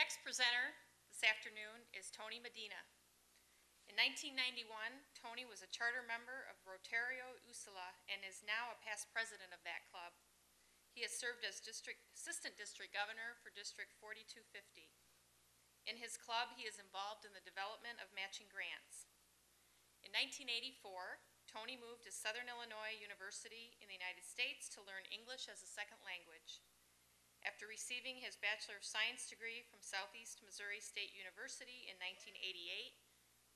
next presenter this afternoon is Tony Medina. In 1991, Tony was a charter member of Rotario Usula and is now a past president of that club. He has served as Assistant District Governor for District 4250. In his club, he is involved in the development of matching grants. In 1984, Tony moved to Southern Illinois University in the United States to learn English as a second language. After receiving his Bachelor of Science degree from Southeast Missouri State University in 1988,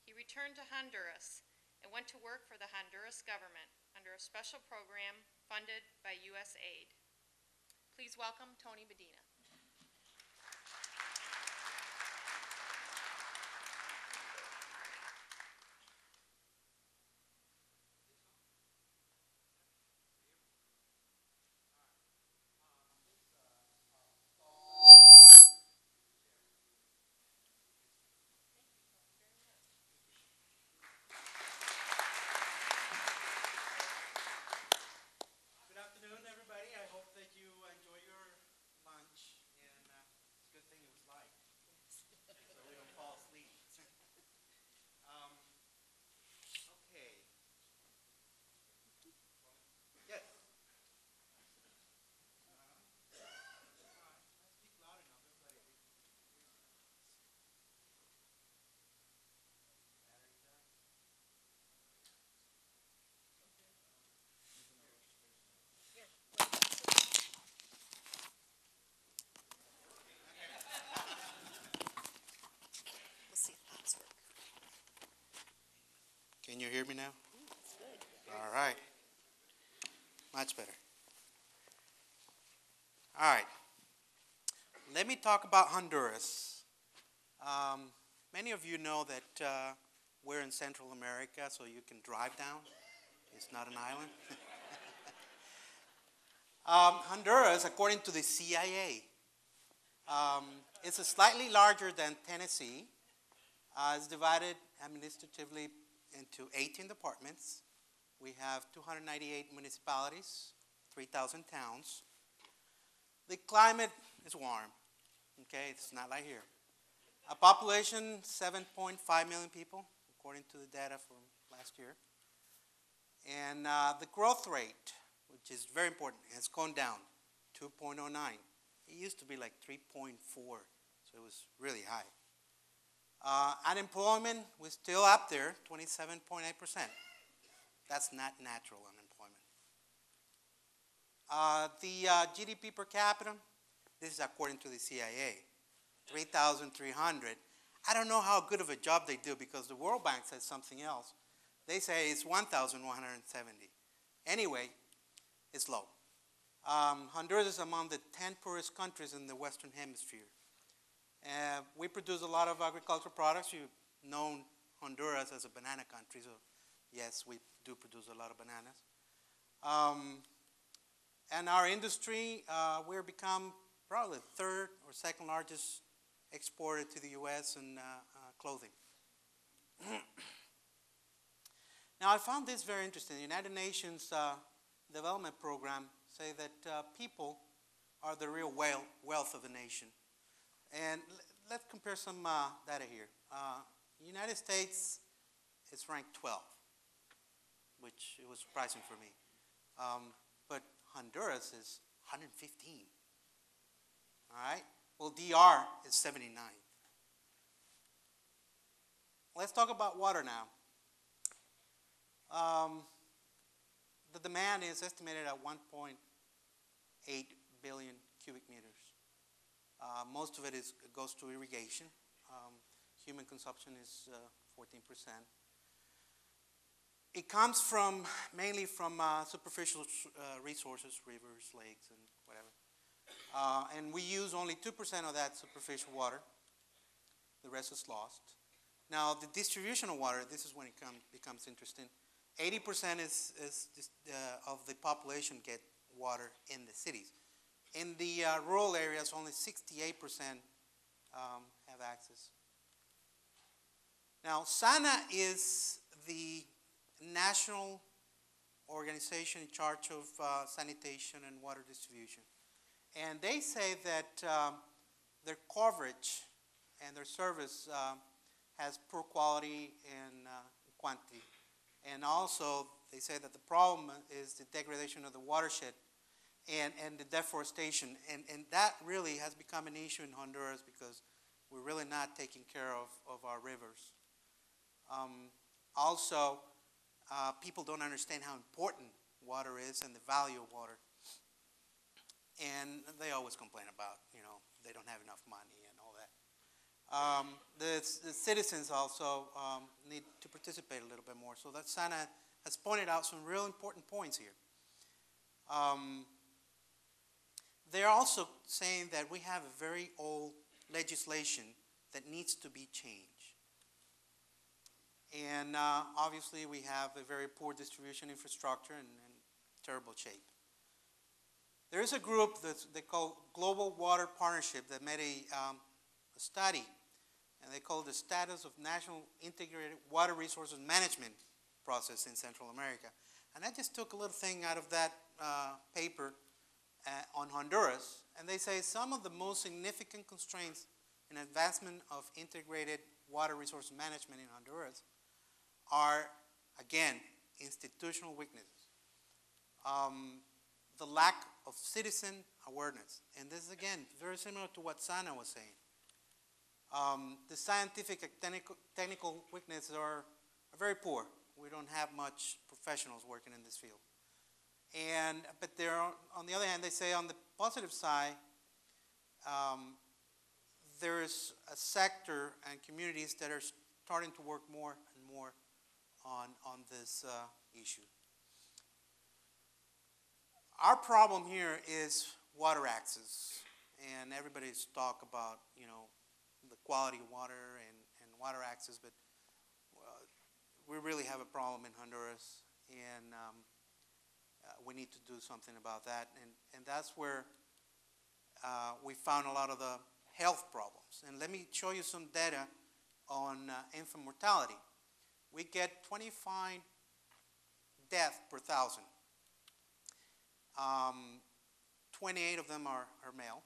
he returned to Honduras and went to work for the Honduras government under a special program funded by U.S. aid. Please welcome Tony Medina. Can you hear me now? All right. Much better. All right. Let me talk about Honduras. Many of you know that we're in Central America, so you can drive down. It's not an island. Honduras, according to the CIA, is slightly larger than Tennessee. It's divided administratively into 18 departments. We have 298 municipalities, 3,000 towns. The climate is warm, okay? It's not like here. A population, 7.5 million people, according to the data from last year. And the growth rate, which is very important, has gone down, 2.09. It used to be like 3.4, so it was really high. Unemployment was still up there, 27.8%. That's not natural unemployment. The GDP per capita, this is according to the CIA, 3,300. I don't know how good of a job they do because the World Bank says something else. They say it's 1,170. Anyway, it's low. Honduras is among the 10 poorest countries in the Western Hemisphere. We produce a lot of agricultural products. You've known Honduras as a banana country, so yes, we do produce a lot of bananas. And our industry, we've become probably the third or second largest exporter to the U.S. in clothing. Now, I found this very interesting. The United Nations Development Program say that people are the real wealth of a nation. And let's compare some data here. The United States is ranked 12, which it was surprising for me. But Honduras is 115. All right? Well, DR is 79. Let's talk about water now. The demand is estimated at 1.8 billion cubic meters. Most of it goes to irrigation. Human consumption is 14%. It comes mainly from superficial resources, rivers, lakes, and whatever. And we use only 2% of that superficial water. The rest is lost. Now, the distribution of water, this is when it becomes interesting. 80% of the population get water in the cities. In the rural areas, only 68% have access. Now, SANA is the national organization in charge of sanitation and water distribution. And they say that their coverage and their service has poor quality and quantity. And also, they say that the problem is the degradation of the watershed and the deforestation. And that really has become an issue in Honduras because we're really not taking care of our rivers. Also, people don't understand how important water is and the value of water. And they always complain about, they don't have enough money and all that. The citizens also need to participate a little bit more. So that Sana has pointed out some real important points here. They're also saying that we have a very old legislation that needs to be changed. And obviously we have a very poor distribution infrastructure and terrible shape. There is a group that they call Global Water Partnership that made a study, and they call it the status of national integrated water resources management process in Central America. And I just took a little thing out of that paper on Honduras, and they say some of the most significant constraints in advancement of integrated water resource management in Honduras are, again, institutional weaknesses. The lack of citizen awareness. And this is, again, very similar to what Sana was saying. The scientific and technical weaknesses are very poor. We don't have much professionals working in this field. But on the other hand, they say on the positive side, there is a sector and communities that are starting to work more and more on this issue. Our problem here is water access, and everybody's talk about the quality of water and water access, but we really have a problem in Honduras, and we need to do something about that, and that's where we found a lot of the health problems. And let me show you some data on infant mortality. We get 25 deaths per 1,000. 28 of them are male,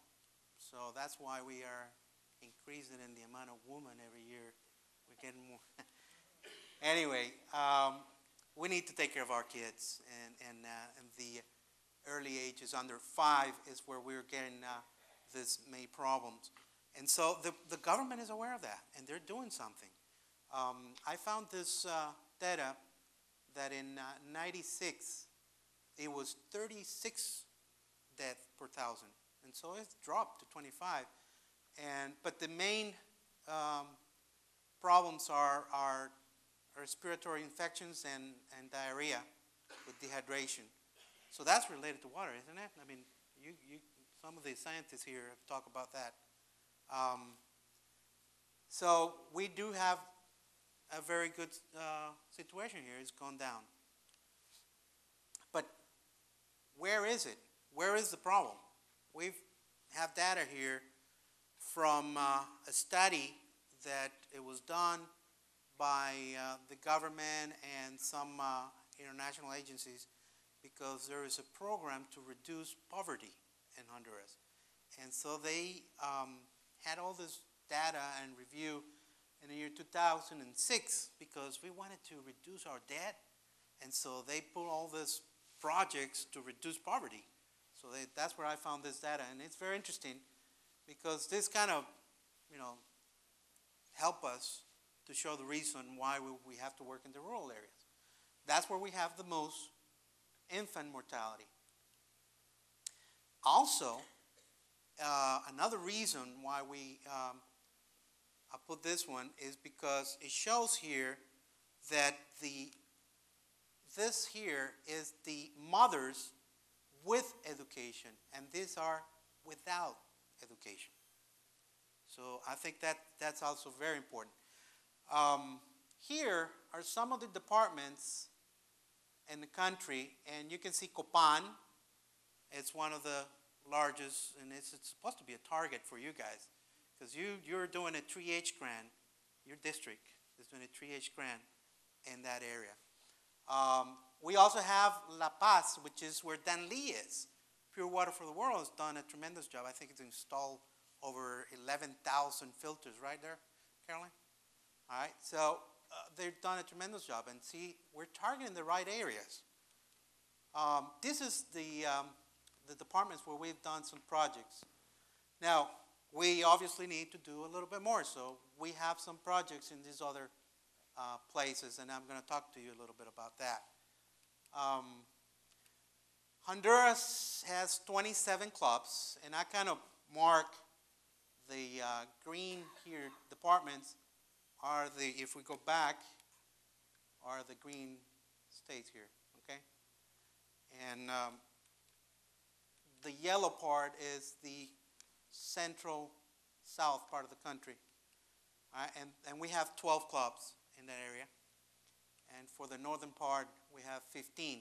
so that's why we are increasing in the amount of women every year. We're getting more. Anyway, we need to take care of our kids, and the early ages under 5 is where we're getting these many problems. And so the government is aware of that, and they're doing something. I found this data that in 96, it was 36 deaths per 1,000, and so it's dropped to 25. But the main problems are respiratory infections and diarrhea with dehydration. So that's related to water, isn't it? I mean, some of the scientists here have talked about that. So we do have a very good situation here. It's gone down. But where is it? Where is the problem? We have data here from a study that it was done by the government and some international agencies, because there is a program to reduce poverty in Honduras. And so they had all this data and review in the year 2006 because we wanted to reduce our debt. And so they put all these projects to reduce poverty. So that's where I found this data. And it's very interesting because this kind of, help us to show the reason why we have to work in the rural areas. That's where we have the most infant mortality. Also, another reason why I put this one is because it shows here that this here is the mothers with education, and these are without education. So I think that's also very important. Here are some of the departments in the country, and you can see Copan. It's one of the largest, and it's supposed to be a target for you guys, because you're doing a 3H grant. Your district is doing a 3H grant in that area. We also have La Paz, which is where Dan Lee is. Pure Water for the World has done a tremendous job. I think it's installed over 11,000 filters, right there, Caroline? All right, so they've done a tremendous job, and see, we're targeting the right areas. This is the departments where we've done some projects. Now, we obviously need to do a little bit more, so we have some projects in these other places, and I'm going to talk to you a little bit about that. Honduras has 27 clubs, and I kind of mark the green here departments are the, if we go back, are the green states here, okay? And the yellow part is the central south part of the country. And we have 12 clubs in that area. And for the northern part, we have 15.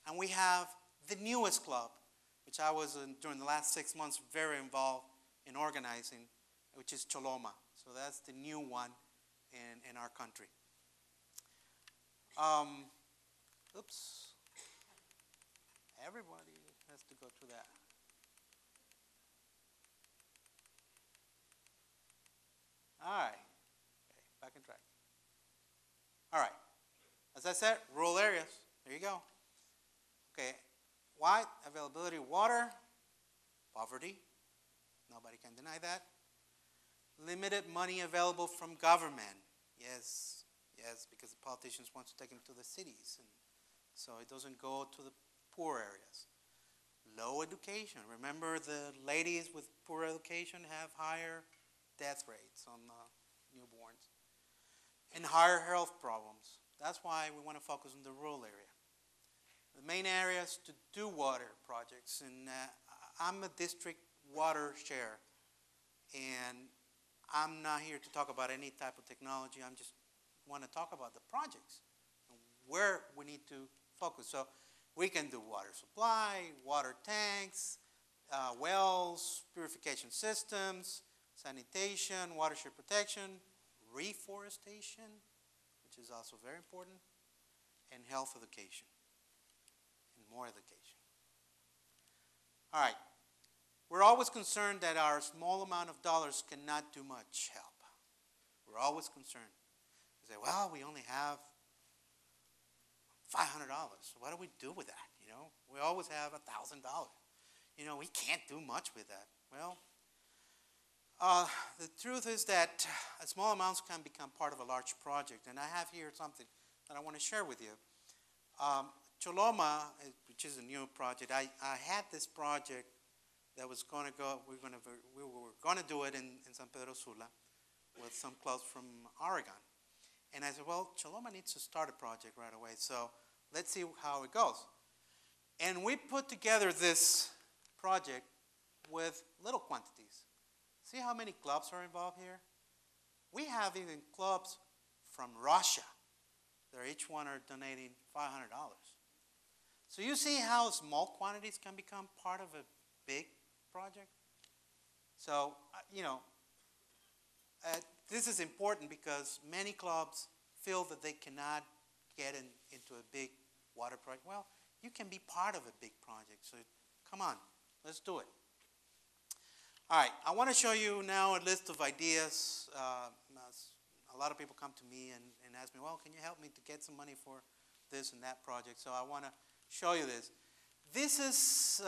And we have the newest club, which I was, during the last 6 months, very involved in organizing, which is Choloma. So that's the new one in our country. Oops. Everybody has to go through that. All right. Okay, back on track. All right. As I said, rural areas. There you go. Okay. Why? Availability of water, poverty. Nobody can deny that. Limited money available from government. Yes, yes, because the politicians want to take them to the cities, and so it doesn't go to the poor areas. Low education. Remember, the ladies with poor education have higher death rates on newborns. And higher health problems. That's why we want to focus on the rural area. The main areas to do water projects, and I'm a district water share, and I'm not here to talk about any type of technology. I just want to talk about the projects and where we need to focus. So we can do water supply, water tanks, wells, purification systems, sanitation, watershed protection, reforestation, which is also very important, and health education, and more education. All right. We're always concerned that our small amount of dollars cannot do much help. We're always concerned. We say, well, we only have $500. What do we do with that? You know, we always have $1,000. You know, we can't do much with that. Well, the truth is that small amounts can become part of a large project. And I have here something that I want to share with you. Choloma, which is a new project, I had this project that was going to go, we were going to do it in San Pedro Sula with some clubs from Oregon. And I said, well, Choloma needs to start a project right away, so let's see how it goes. And we put together this project with little quantities. See how many clubs are involved here? We have even clubs from Russia. They're each one are donating $500. So you see how small quantities can become part of a big project? So, this is important because many clubs feel that they cannot get into a big water project. Well, you can be part of a big project, so come on, let's do it. All right, I want to show you now a list of ideas. A lot of people come to me and ask me, well, can you help me to get some money for this and that project? So I want to show you this. This is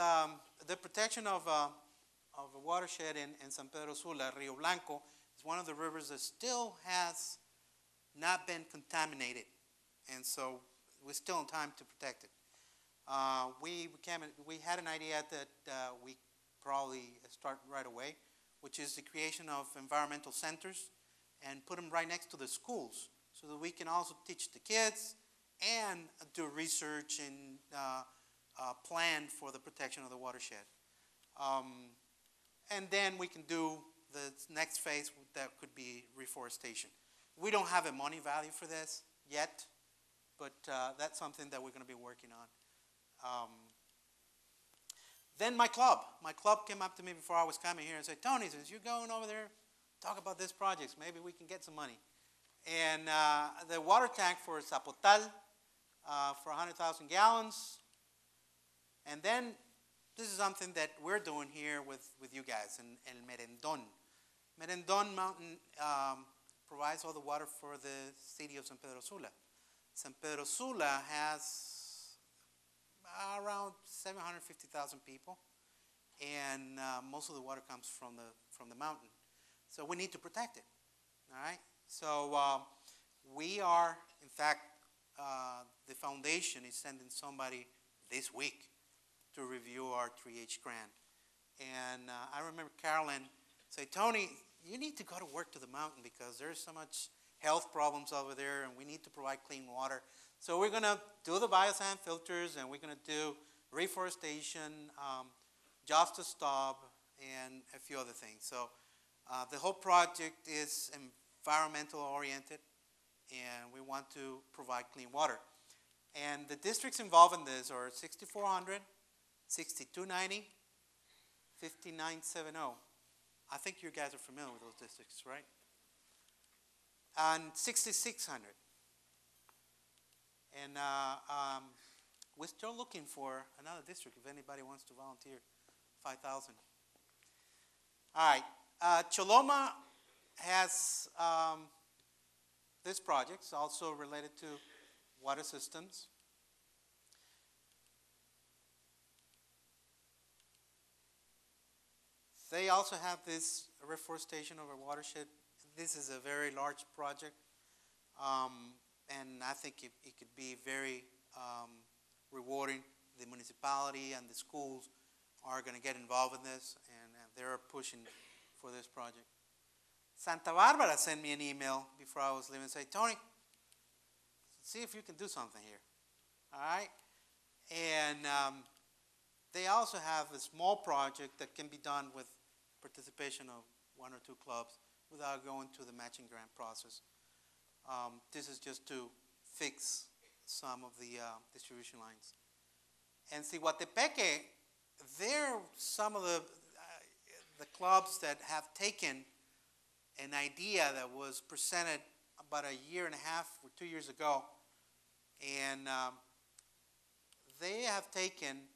the protection of a watershed in San Pedro Sula. Rio Blanco is one of the rivers that still has not been contaminated, and so we're still in time to protect it. We had an idea that we probably start right away, which is the creation of environmental centers and put them right next to the schools so that we can also teach the kids and do research and plan for the protection of the watershed. And then we can do the next phase that could be reforestation. We don't have a money value for this yet, but that's something that we're going to be working on. Then my club came up to me before I was coming here and said, Tony, since you're going over there, talk about this project. Maybe we can get some money. And the water tank for Zapotal for 100,000 gallons. And then this is something that we're doing here with you guys in El Merendon. Merendon Mountain provides all the water for the city of San Pedro Sula. San Pedro Sula has around 750,000 people, and most of the water comes from the mountain. So we need to protect it. All right. So we are, in fact, the foundation is sending somebody this week to review our 3H grant. And I remember Carolyn say, Tony, you need to go to work to the mountain because there's so much health problems over there, and we need to provide clean water. So we're going to do the biosand filters, and we're going to do reforestation, jobs to stop, and a few other things. So the whole project is environmental oriented, and we want to provide clean water. And the districts involved in this are 6400, 6290, 5970. I think you guys are familiar with those districts, right? And 6600. And we're still looking for another district if anybody wants to volunteer. 5,000. All right. Choloma has this project. It's also related to water systems. They also have this reforestation of a watershed. This is a very large project, and I think it could be very rewarding. The municipality and the schools are going to get involved in this, and they're pushing for this project. Santa Barbara sent me an email before I was leaving and said, Tony, see if you can do something here. All right? And they also have a small project that can be done with participation of one or two clubs without going to the matching grant process. This is just to fix some of the distribution lines. And Cihuatepeque, they're some of the clubs that have taken an idea that was presented about a year and a half or 2 years ago, and they have taken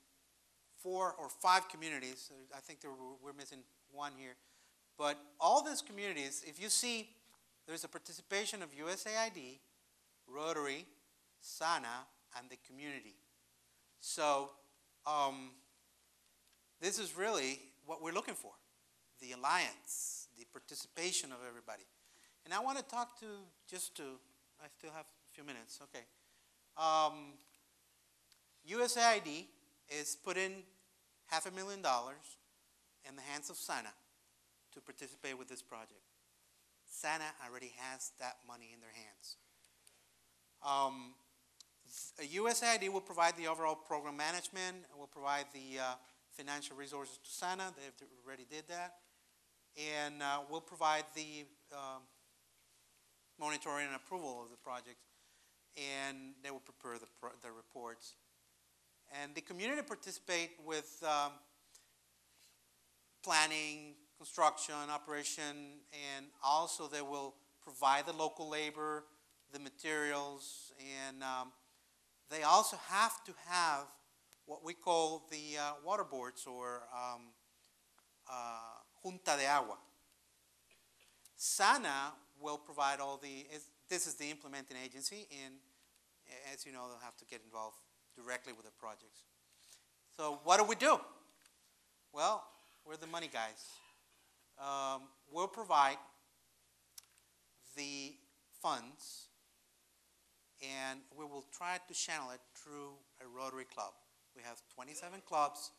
4 or 5 communities. I think we're missing one here. But all these communities, if you see, there's a participation of USAID, Rotary, SANA, and the community. So this is really what we're looking for, the alliance, the participation of everybody. And I want to talk to, I still have a few minutes, okay. USAID is putting $500,000 in the hands of SANA to participate with this project. SANA already has that money in their hands. USAID will provide the overall program management, will provide the financial resources to SANA. They already did that. And will provide the monitoring and approval of the project. And they will prepare the reports. And the community participate with planning, construction, operation, and also they will provide the local labor, the materials, and they also have to have what we call the water boards or Junta de Agua. SANA will provide all this is the implementing agency, and as you know, they'll have to get involved directly with the projects. So what do? Well, we're the money guys. We'll provide the funds, and we will try to channel it through a Rotary club. We have 27 clubs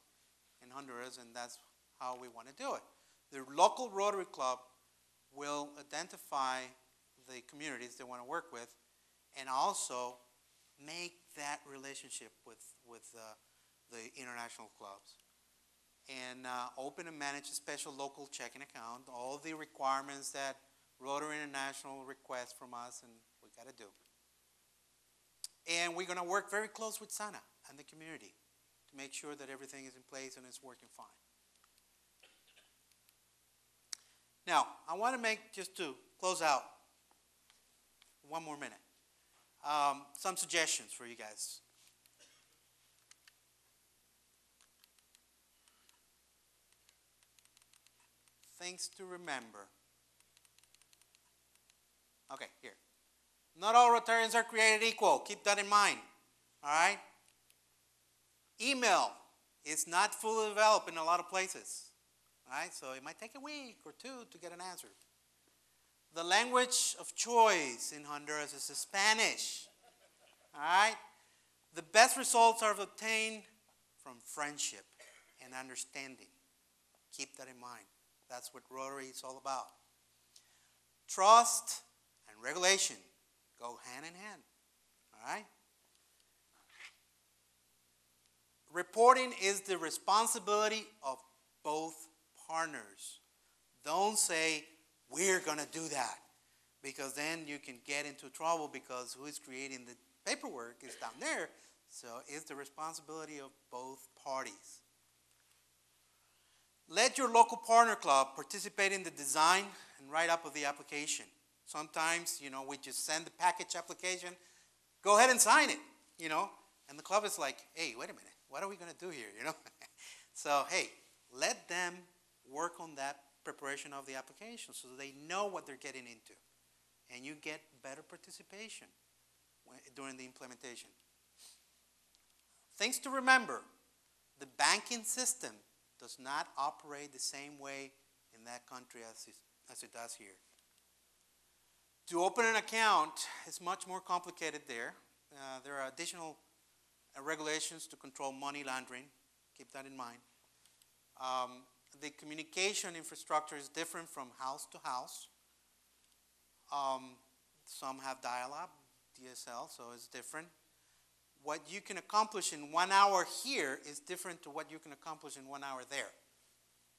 in Honduras, and that's how we want to do it. The local Rotary club will identify the communities they want to work with, and also make that relationship with the international clubs. And open and manage a special local checking account, all the requirements that Rotary International requests from us, and we got to do. And we're going to work very close with SANA and the community to make sure that everything is in place and it's working fine. Now, I want to make, just to close out, one more minute, some suggestions for you guys. things to remember. Okay, here. Not all Rotarians are created equal. Keep that in mind. All right? Email is not fully developed in a lot of places. All right? So it might take a week or two to get an answer. The language of choice in Honduras is Spanish. All right? The best results are obtained from friendship and understanding. Keep that in mind. That's what Rotary is all about. Trust and regulation go hand in hand. All right? Reporting is the responsibility of both partners. Don't say, we're going to do that, because then you can get into trouble because who is creating the paperwork is down there. So it's the responsibility of both parties. Let your local partner club participate in the design and write-up of the application. Sometimes, we just send the package application, go ahead and sign it, and the club is like, hey, wait a minute, what are we going to do here, So, hey, let them work on that preparation of the application so they know what they're getting into, and you get better participation during the implementation. Things to remember: the banking system does not operate the same way in that country as it does here. To open an account is much more complicated there. There are additional regulations to control money laundering. Keep that in mind. The communication infrastructure is different from house to house. Some have dial-up, DSL, so it's different. What you can accomplish in 1 hour here is different to what you can accomplish in 1 hour there.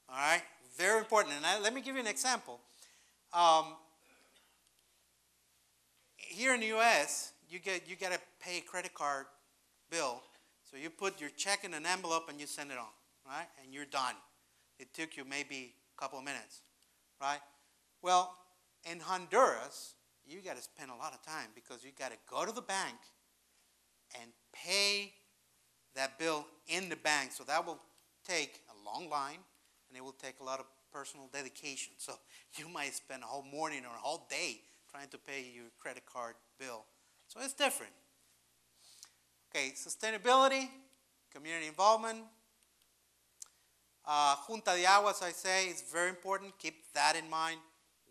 All right? Very important. And let me give you an example. Here in the U.S., you got to pay a credit card bill. So you put your check in an envelope and you send it on, right? And you're done. It took you maybe a couple of minutes, right? Well, in Honduras, you got to spend a lot of time because you got to go to the bank and pay that bill in the bank. So that will take a long line, and it will take a lot of personal dedication. So you might spend a whole morning or a whole day trying to pay your credit card bill. So it's different. Okay, sustainability, community involvement. Junta de Agua, as I say, is very important. Keep that in mind.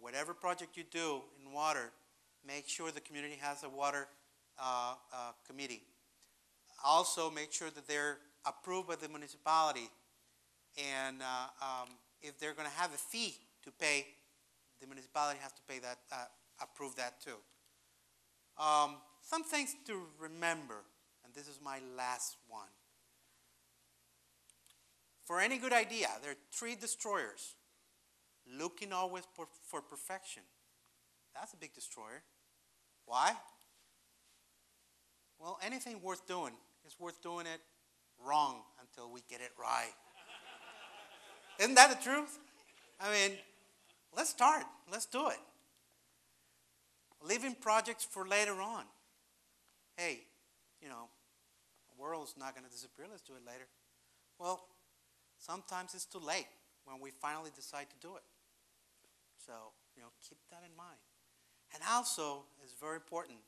Whatever project you do in water, make sure the community has a water committee. Also, make sure that they're approved by the municipality. And if they're going to have a fee to pay, the municipality has to pay that, approve that too. Some things to remember, and this is my last one. For any good idea, there are 3 destroyers looking always for perfection. That's a big destroyer. Why? Well, anything worth doing is worth doing it wrong until we get it right. Isn't that the truth? I mean, let's start. Let's do it. Leaving projects for later on. Hey, the world's not going to disappear. Let's do it later. Well, sometimes it's too late when we finally decide to do it. So, keep that in mind. And also, it's very important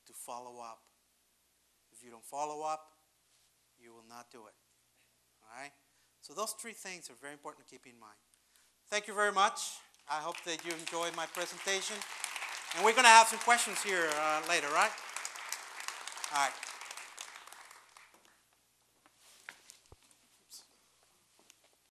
to follow up. If you don't follow up, you will not do it. All right? So those 3 things are very important to keep in mind. Thank you very much. I hope that you enjoyed my presentation. And we're going to have some questions here later, right? All right.